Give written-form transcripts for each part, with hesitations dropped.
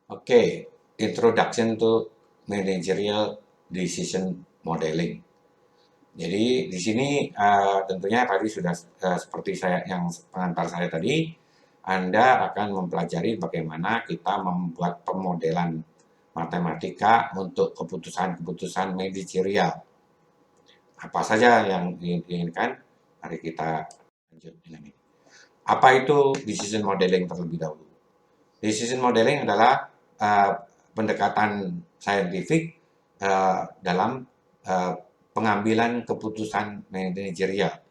Oke, introduction to managerial decision modeling. Jadi di sini tentunya tadi sudah seperti saya yang pengantar saya tadi, Anda akan mempelajari bagaimana kita membuat pemodelan matematika untuk keputusan-keputusan manajerial. Apa saja yang diinginkan? Mari kita lanjut dengan ini. Apa itu decision modeling terlebih dahulu? Decision modeling adalah pendekatan saintifik dalam uh, pengambilan keputusan manajerial.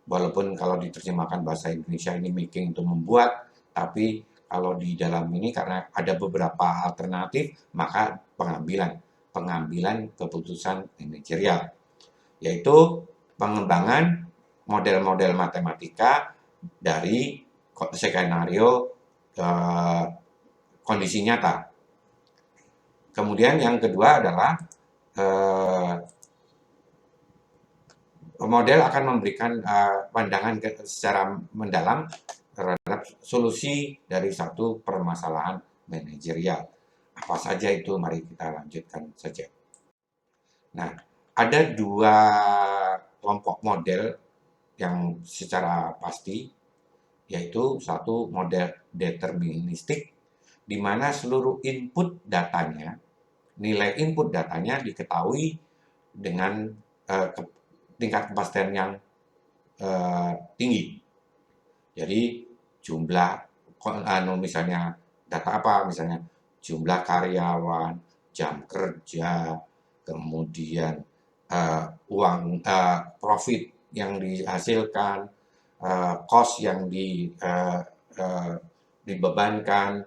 Walaupun kalau diterjemahkan bahasa Indonesia ini making itu membuat, tapi kalau di dalam ini karena ada beberapa alternatif, maka pengambilan keputusan manajerial, yaitu pengembangan model-model matematika dari skenario kondisi nyata. Kemudian yang kedua adalah model akan memberikan pandangan secara mendalam terhadap solusi dari satu permasalahan manajerial. Apa saja itu? Mari kita lanjutkan saja. Nah, ada dua kelompok model yang secara pasti, yaitu satu model deterministik, di mana seluruh input datanya, nilai input datanya diketahui dengan tingkat kepastian yang tinggi. Jadi jumlah, misalnya data apa, misalnya jumlah karyawan, jam kerja, kemudian uang profit yang dihasilkan, cost yang dibebankan,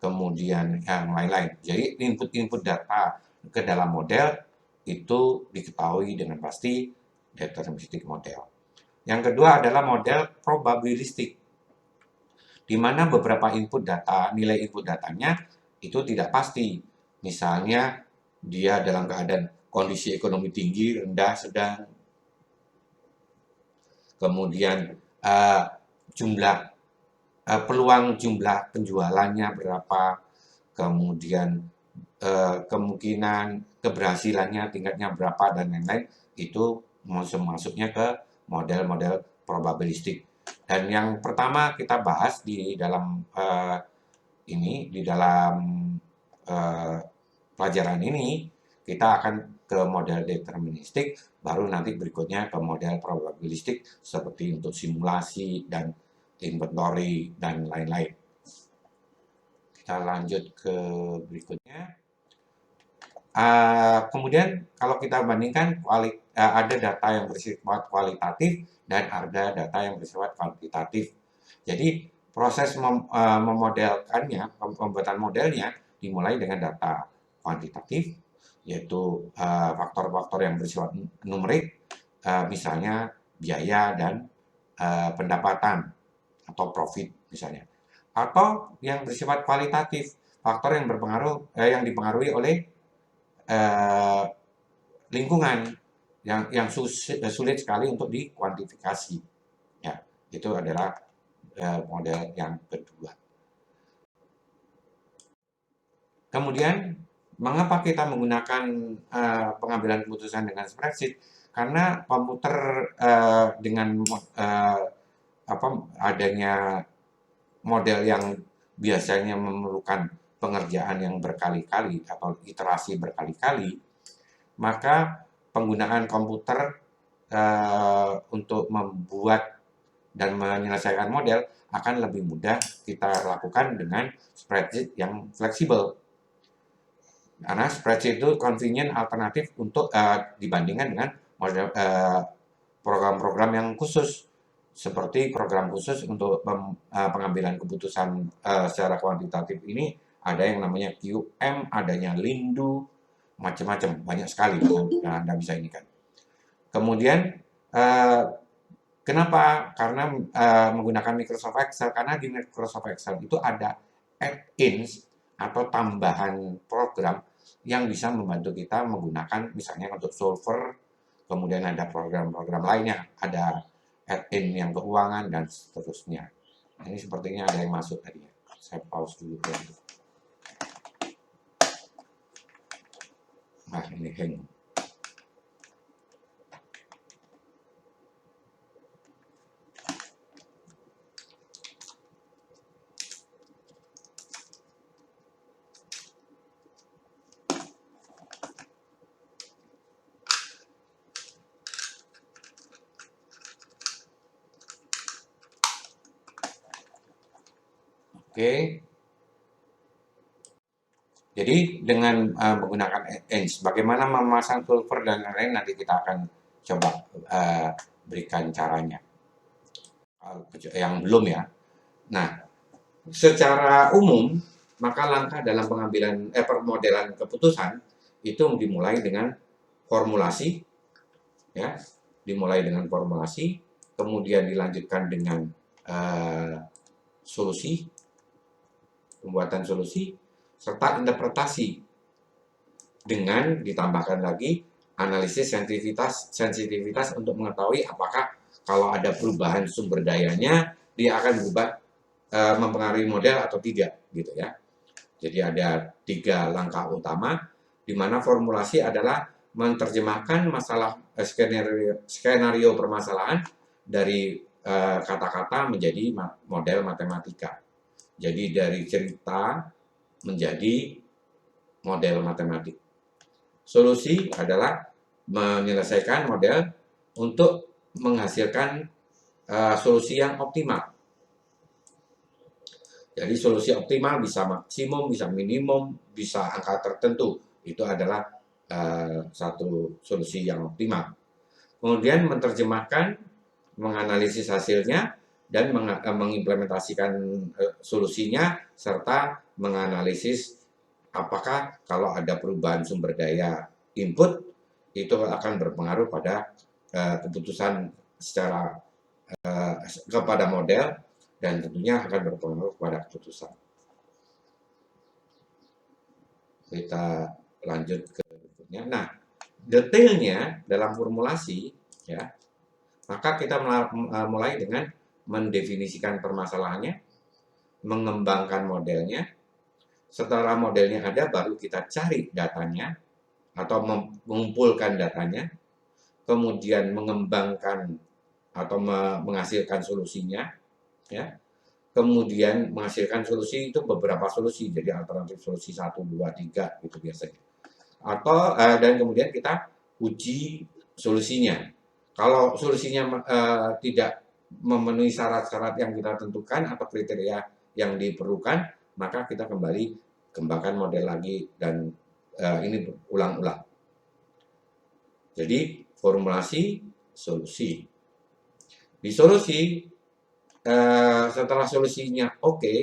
kemudian yang lain-lain. Jadi input-input data ke dalam model itu diketahui dengan pasti deterministic model. Yang kedua adalah model probabilistik, di mana beberapa input data, nilai input datanya itu tidak pasti. Misalnya dia dalam keadaan kondisi ekonomi tinggi, rendah, sedang, kemudian peluang jumlah penjualannya berapa, kemudian kemungkinan keberhasilannya tingkatnya berapa, dan lain-lain, itu masuknya ke model-model probabilistik. Dan yang pertama kita bahas di dalam pelajaran ini, kita akan ke model deterministik, baru nanti berikutnya ke model probabilistik seperti untuk simulasi dan inventory dan lain-lain. Kita lanjut ke berikutnya. Kemudian kalau kita bandingkan ada data yang bersifat kualitatif dan ada data yang bersifat kuantitatif. Jadi proses memodelkannya, pembuatan modelnya dimulai dengan data kuantitatif, yaitu faktor-faktor yang bersifat numerik, misalnya biaya dan pendapatan atau profit misalnya. Atau yang bersifat kualitatif, faktor yang yang dipengaruhi oleh lingkungan yang sulit sekali untuk dikuantifikasi. Ya, itu adalah model yang kedua. Kemudian, mengapa kita menggunakan pengambilan keputusan dengan spreadsheet? Karena komputer dengan adanya model yang biasanya memerlukan pengerjaan yang berkali-kali atau iterasi berkali-kali, maka penggunaan komputer untuk membuat dan menyelesaikan model akan lebih mudah kita lakukan dengan spreadsheet yang fleksibel. Karena spreadsheet itu convenient alternatif untuk dibandingkan dengan model program-program yang khusus, seperti program khusus untuk pengambilan keputusan secara kuantitatif ini. Ada yang namanya QM, adanya Lindu, macam-macam, banyak sekali yang Anda bisa ini kan. Kemudian kenapa? Karena menggunakan Microsoft Excel, karena di Microsoft Excel itu ada add-ins atau tambahan program yang bisa membantu kita menggunakan, misalnya untuk solver, kemudian ada program-program lainnya, ada add-in yang keuangan dan seterusnya. Nah, ini sepertinya ada yang masuk tadi ya. Saya pause dulu. Nah, ini hang. Oke. Jadi dengan menggunakan ENS, bagaimana memasang sulfur dan lain-lain nanti kita akan coba berikan caranya. Yang belum ya. Nah, secara umum maka langkah dalam pengambilan permodelan keputusan itu dimulai dengan formulasi, ya, dimulai dengan formulasi, kemudian dilanjutkan dengan solusi, pembuatan solusi, serta interpretasi dengan ditambahkan lagi analisis sensitivitas untuk mengetahui apakah kalau ada perubahan sumber dayanya dia akan berubah mempengaruhi model atau tidak gitu ya. Jadi ada 3 langkah utama di mana formulasi adalah menerjemahkan masalah skenario permasalahan dari kata-kata menjadi model matematika. Jadi dari cerita menjadi model matematik. Solusi adalah menyelesaikan model untuk menghasilkan solusi yang optimal. Jadi solusi optimal bisa maksimum, bisa minimum, bisa angka tertentu. Itu adalah satu solusi yang optimal. Kemudian menerjemahkan, menganalisis hasilnya, dan mengimplementasikan solusinya, serta menganalisis apakah kalau ada perubahan sumber daya input, itu akan berpengaruh pada keputusan secara kepada model, dan tentunya akan berpengaruh pada keputusan. Kita lanjut ke berikutnya. Nah, detailnya dalam formulasi, ya, maka kita mulai dengan mendefinisikan permasalahannya, mengembangkan modelnya. Setelah modelnya ada, baru kita cari datanya atau mengumpulkan datanya, kemudian mengembangkan atau menghasilkan solusinya, ya. Kemudian menghasilkan solusi itu beberapa solusi, jadi alternatif solusi 1, 2, 3 gitu biasanya. Atau dan kemudian kita uji solusinya. Kalau solusinya tidak memenuhi syarat-syarat yang kita tentukan atau kriteria yang diperlukan, maka kita kembali kembangkan model lagi dan ini berulang-ulang. Jadi formulasi, solusi. Di solusi setelah solusinya oke,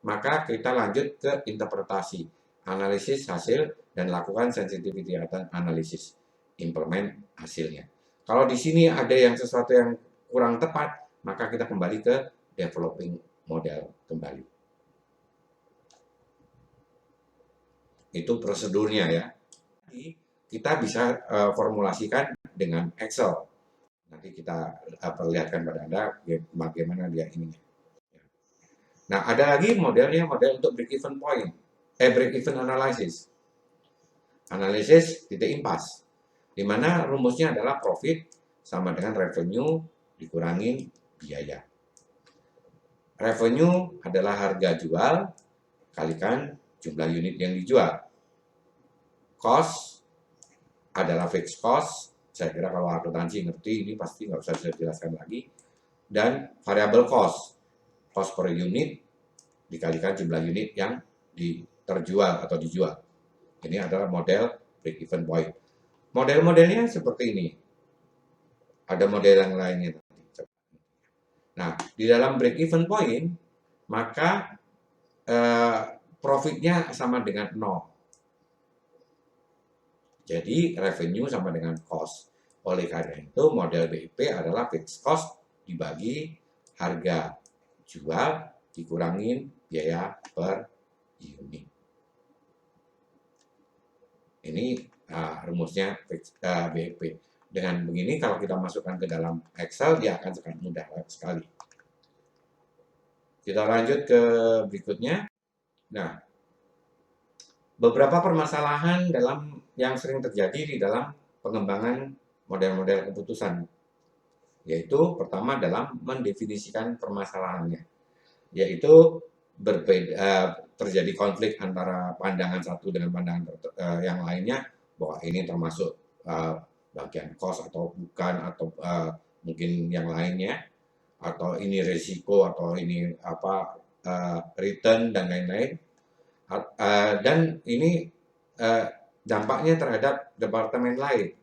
maka kita lanjut ke interpretasi, analisis hasil, dan lakukan sensitivity analisis, implement hasilnya. Kalau di sini ada yang sesuatu yang kurang tepat, maka kita kembali ke developing model kembali. Itu prosedurnya ya. Kita bisa formulasikan dengan Excel. Nanti kita perlihatkan pada Anda bagaimana dia ininya. Nah, ada lagi modelnya, model untuk break-even point, break-even analysis. Analisis titik impas, di mana rumusnya adalah profit sama dengan revenue dikurangin biaya. Revenue adalah harga jual kalikan jumlah unit yang dijual. Cost adalah fixed cost. Saya kira kalau akuntansi ngerti, ini pasti nggak usah saya jelaskan lagi. Dan variable cost per unit dikalikan jumlah unit yang terjual atau dijual. Ini adalah model break-even point. Model-modelnya seperti ini. Ada model yang lainnya. Nah, di dalam break-even point, maka profitnya sama dengan 0. Jadi revenue sama dengan cost. Oleh karena itu model BIP adalah fixed cost dibagi harga jual dikurangin biaya per unit. Ini rumusnya BIP. Dengan begini kalau kita masukkan ke dalam Excel dia akan sangat mudah sekali. Kita lanjut ke berikutnya. Nah, beberapa permasalahan yang sering terjadi di dalam pengembangan model-model keputusan, yaitu pertama dalam mendefinisikan permasalahannya, yaitu terjadi konflik antara pandangan satu dengan pandangan yang lainnya, bahwa ini termasuk bagian cost atau bukan, atau mungkin yang lainnya, atau ini risiko, atau ini return dan lain-lain. Dan ini dampaknya terhadap departemen lain.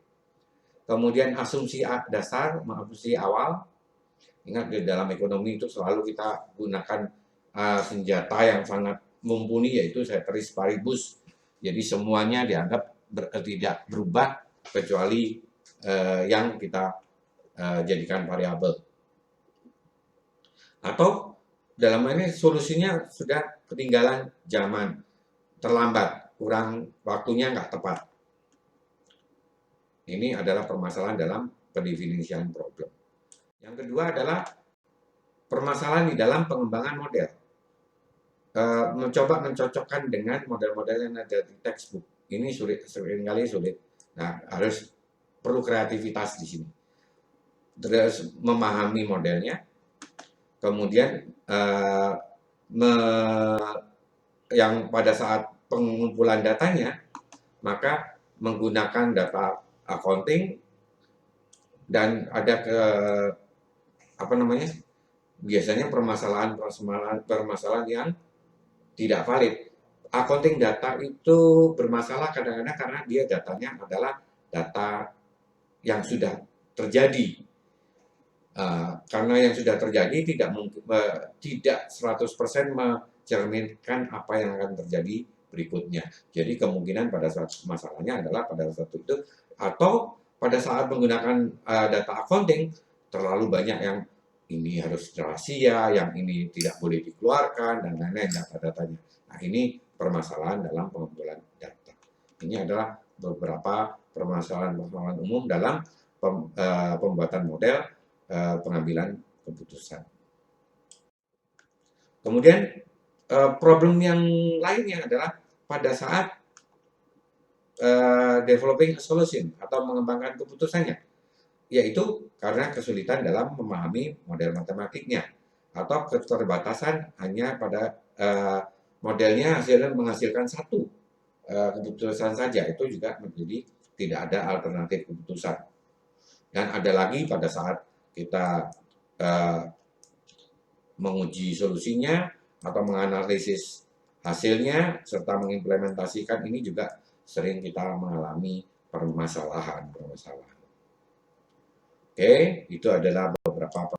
Kemudian asumsi dasar, asumsi awal. Ingat, di dalam ekonomi itu selalu kita gunakan senjata yang sangat mumpuni, yaitu ceteris paribus. Jadi semuanya dianggap tidak berubah kecuali yang kita jadikan variabel. Atau dalam ini solusinya sudah ketinggalan zaman, terlambat, kurang waktunya, nggak tepat. Ini adalah permasalahan dalam pendefinisian problem. Yang kedua adalah permasalahan di dalam pengembangan model. Mencoba mencocokkan dengan model-model yang ada di textbook. Ini seringkali sulit. Nah, perlu kreativitas di sini. Terus memahami modelnya, kemudian yang pada saat pengumpulan datanya, maka menggunakan data accounting, dan ada biasanya permasalahan yang tidak valid. Accounting data itu bermasalah kadang-kadang karena dia datanya adalah data yang sudah terjadi. Karena yang sudah terjadi tidak 100% mencerminkan apa yang akan terjadi berikutnya. Jadi kemungkinan pada saat masalahnya adalah pada saat itu, atau pada saat menggunakan data accounting terlalu banyak yang ini harus rahasia, yang ini tidak boleh dikeluarkan, dan lain-lain data-datanya. Nah, ini permasalahan dalam pengumpulan data. Ini adalah beberapa permasalahan umum dalam pembuatan model pengambilan keputusan. Kemudian problem yang lainnya adalah pada saat developing a solution atau mengembangkan keputusannya, yaitu karena kesulitan dalam memahami model matematiknya, atau keterbatasan hanya pada modelnya menghasilkan satu keputusan saja. Itu juga menjadi tidak ada alternatif keputusan. Dan ada lagi pada saat kita menguji solusinya atau menganalisis hasilnya serta mengimplementasikan, ini juga sering kita mengalami permasalahan. Oke, itu adalah beberapa